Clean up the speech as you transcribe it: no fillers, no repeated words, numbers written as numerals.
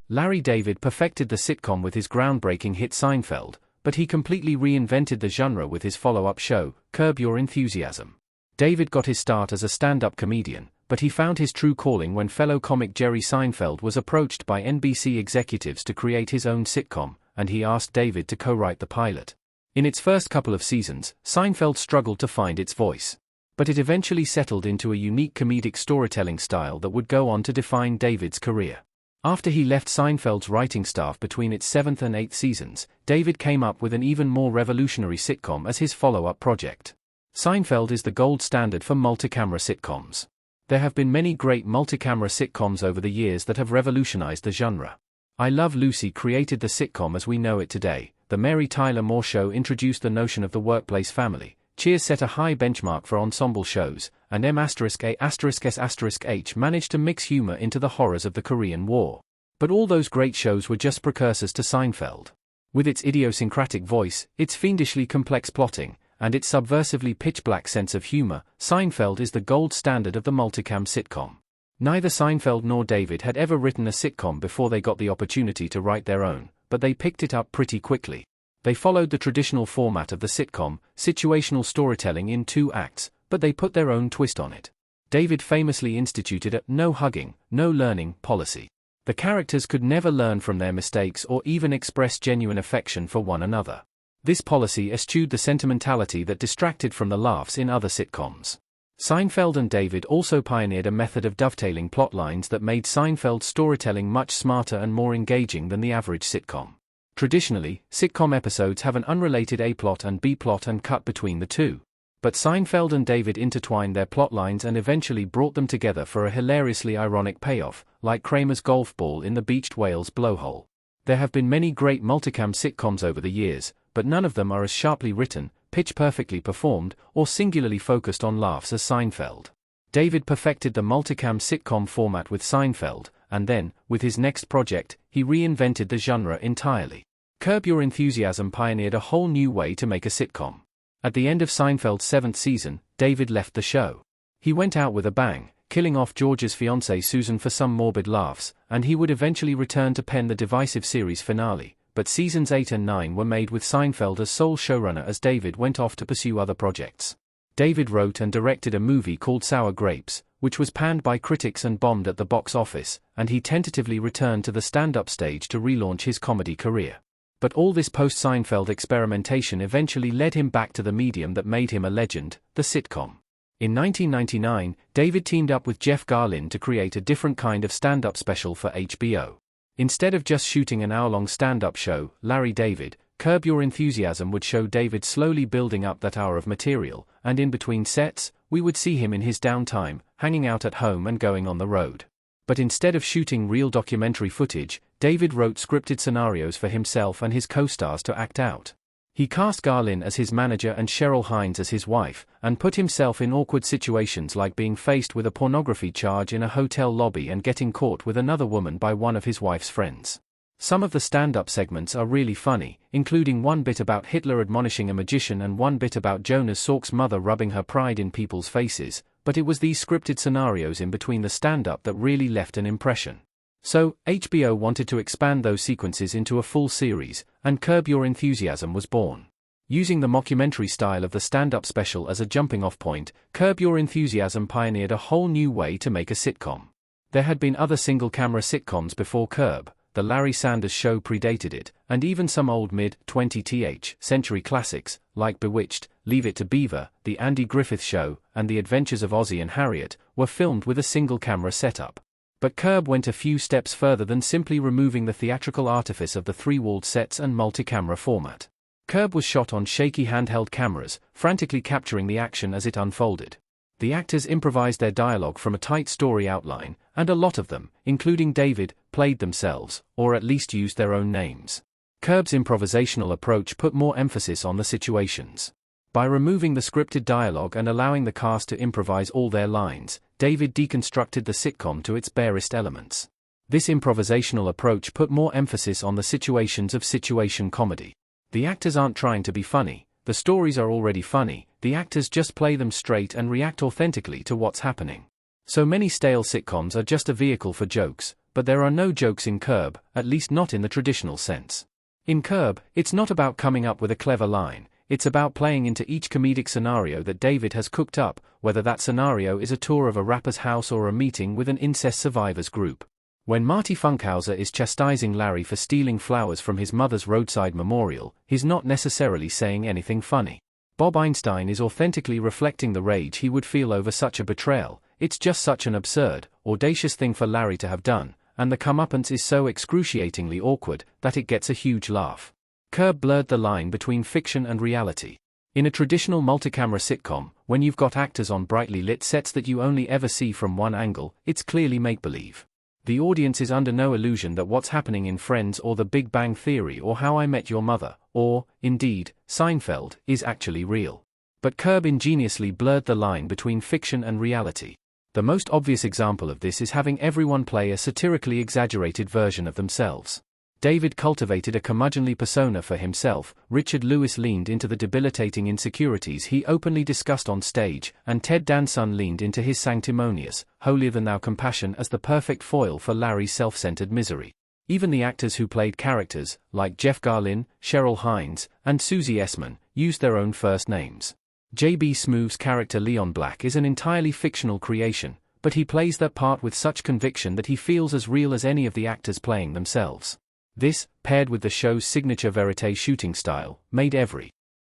Larry David perfected the sitcom with his groundbreaking hit Seinfeld, but he completely reinvented the genre with his follow-up show, Curb Your Enthusiasm. David got his start as a stand-up comedian, but he found his true calling when fellow comic Jerry Seinfeld was approached by NBC executives to create his own sitcom, and he asked David to co-write the pilot. In its first couple of seasons, Seinfeld struggled to find its voice. But it eventually settled into a unique comedic storytelling style that would go on to define David's career. After he left Seinfeld's writing staff between its 7th and 8th seasons, David came up with an even more revolutionary sitcom as his follow-up project. Seinfeld is the gold standard for multi-camera sitcoms. There have been many great multi-camera sitcoms over the years that have revolutionized the genre. I Love Lucy created the sitcom as we know it today. The Mary Tyler Moore Show introduced the notion of the workplace family. Cheers set a high benchmark for ensemble shows, and M*A*S*H managed to mix humor into the horrors of the Korean War. But all those great shows were just precursors to Seinfeld. With its idiosyncratic voice, its fiendishly complex plotting, and its subversively pitch-black sense of humor, Seinfeld is the gold standard of the multicam sitcom. Neither Seinfeld nor David had ever written a sitcom before they got the opportunity to write their own, but they picked it up pretty quickly. They followed the traditional format of the sitcom, situational storytelling in 2 acts, but they put their own twist on it. David famously instituted a no hugging, no learning policy. The characters could never learn from their mistakes or even express genuine affection for one another. This policy eschewed the sentimentality that distracted from the laughs in other sitcoms. Seinfeld and David also pioneered a method of dovetailing plotlines that made Seinfeld's storytelling much smarter and more engaging than the average sitcom. Traditionally, sitcom episodes have an unrelated A-plot and B-plot and cut between the two. But Seinfeld and David intertwined their plotlines and eventually brought them together for a hilariously ironic payoff, like Kramer's golf ball in the beached whale's blowhole. There have been many great multicam sitcoms over the years, but none of them are as sharply written, pitch-perfectly performed, or singularly focused on laughs as Seinfeld. David perfected the multicam sitcom format with Seinfeld, and then, with his next project, he reinvented the genre entirely. Curb Your Enthusiasm pioneered a whole new way to make a sitcom. At the end of Seinfeld's 7th season, David left the show. He went out with a bang, killing off George's fiancée Susan for some morbid laughs, and he would eventually return to pen the divisive series finale, but seasons 8 and 9 were made with Seinfeld as sole showrunner as David went off to pursue other projects. David wrote and directed a movie called Sour Grapes, which was panned by critics and bombed at the box office, and he tentatively returned to the stand-up stage to relaunch his comedy career. But all this post-Seinfeld experimentation eventually led him back to the medium that made him a legend, the sitcom. In 1999, David teamed up with Jeff Garlin to create a different kind of stand-up special for HBO. Instead of just shooting an hour-long stand-up show, Larry David, Curb Your Enthusiasm would show David slowly building up that hour of material, and in between sets, we would see him in his downtime, hanging out at home and going on the road. But instead of shooting real documentary footage, David wrote scripted scenarios for himself and his co-stars to act out. He cast Garlin as his manager and Cheryl Hines as his wife, and put himself in awkward situations like being faced with a pornography charge in a hotel lobby and getting caught with another woman by one of his wife's friends. Some of the stand-up segments are really funny, including one bit about Hitler admonishing a magician and one bit about Jonas Salk's mother rubbing her pride in people's faces, but it was these scripted scenarios in between the stand-up that really left an impression. So, HBO wanted to expand those sequences into a full series, and Curb Your Enthusiasm was born. Using the mockumentary style of the stand-up special as a jumping-off point, Curb Your Enthusiasm pioneered a whole new way to make a sitcom. There had been other single-camera sitcoms before Curb. The Larry Sanders Show predated it, and even some old mid-20th century classics, like Bewitched, Leave It to Beaver, The Andy Griffith Show, and The Adventures of Ozzie and Harriet, were filmed with a single-camera setup. But Curb went a few steps further than simply removing the theatrical artifice of the three-walled sets and multi-camera format. Curb was shot on shaky handheld cameras, frantically capturing the action as it unfolded. The actors improvised their dialogue from a tight story outline, and a lot of them, including David, played themselves, or at least used their own names. Curb's improvisational approach put more emphasis on the situations. By removing the scripted dialogue and allowing the cast to improvise all their lines, David deconstructed the sitcom to its barest elements. This improvisational approach put more emphasis on the situations of situation comedy. The actors aren't trying to be funny, the stories are already funny, the actors just play them straight and react authentically to what's happening. So many stale sitcoms are just a vehicle for jokes, but there are no jokes in Curb, at least not in the traditional sense. In Curb, it's not about coming up with a clever line, it's about playing into each comedic scenario that David has cooked up, whether that scenario is a tour of a rapper's house or a meeting with an incest survivors group. When Marty Funkhauser is chastising Larry for stealing flowers from his mother's roadside memorial, he's not necessarily saying anything funny. Bob Einstein is authentically reflecting the rage he would feel over such a betrayal. It's just such an absurd, audacious thing for Larry to have done, and the comeuppance is so excruciatingly awkward that it gets a huge laugh. Curb blurred the line between fiction and reality. In a traditional multicamera sitcom, when you've got actors on brightly lit sets that you only ever see from one angle, it's clearly make-believe. The audience is under no illusion that what's happening in Friends or The Big Bang Theory or How I Met Your Mother, or, indeed, Seinfeld, is actually real. But Curb ingeniously blurred the line between fiction and reality. The most obvious example of this is having everyone play a satirically exaggerated version of themselves. David cultivated a curmudgeonly persona for himself, Richard Lewis leaned into the debilitating insecurities he openly discussed on stage, and Ted Danson leaned into his sanctimonious, holier-than-thou compassion as the perfect foil for Larry's self-centered misery. Even the actors who played characters, like Jeff Garlin, Cheryl Hines, and Susie Essman, used their own first names. J.B. Smoove's character Leon Black is an entirely fictional creation, but he plays that part with such conviction that he feels as real as any of the actors playing themselves. This, paired with the show's signature verite shooting style, made every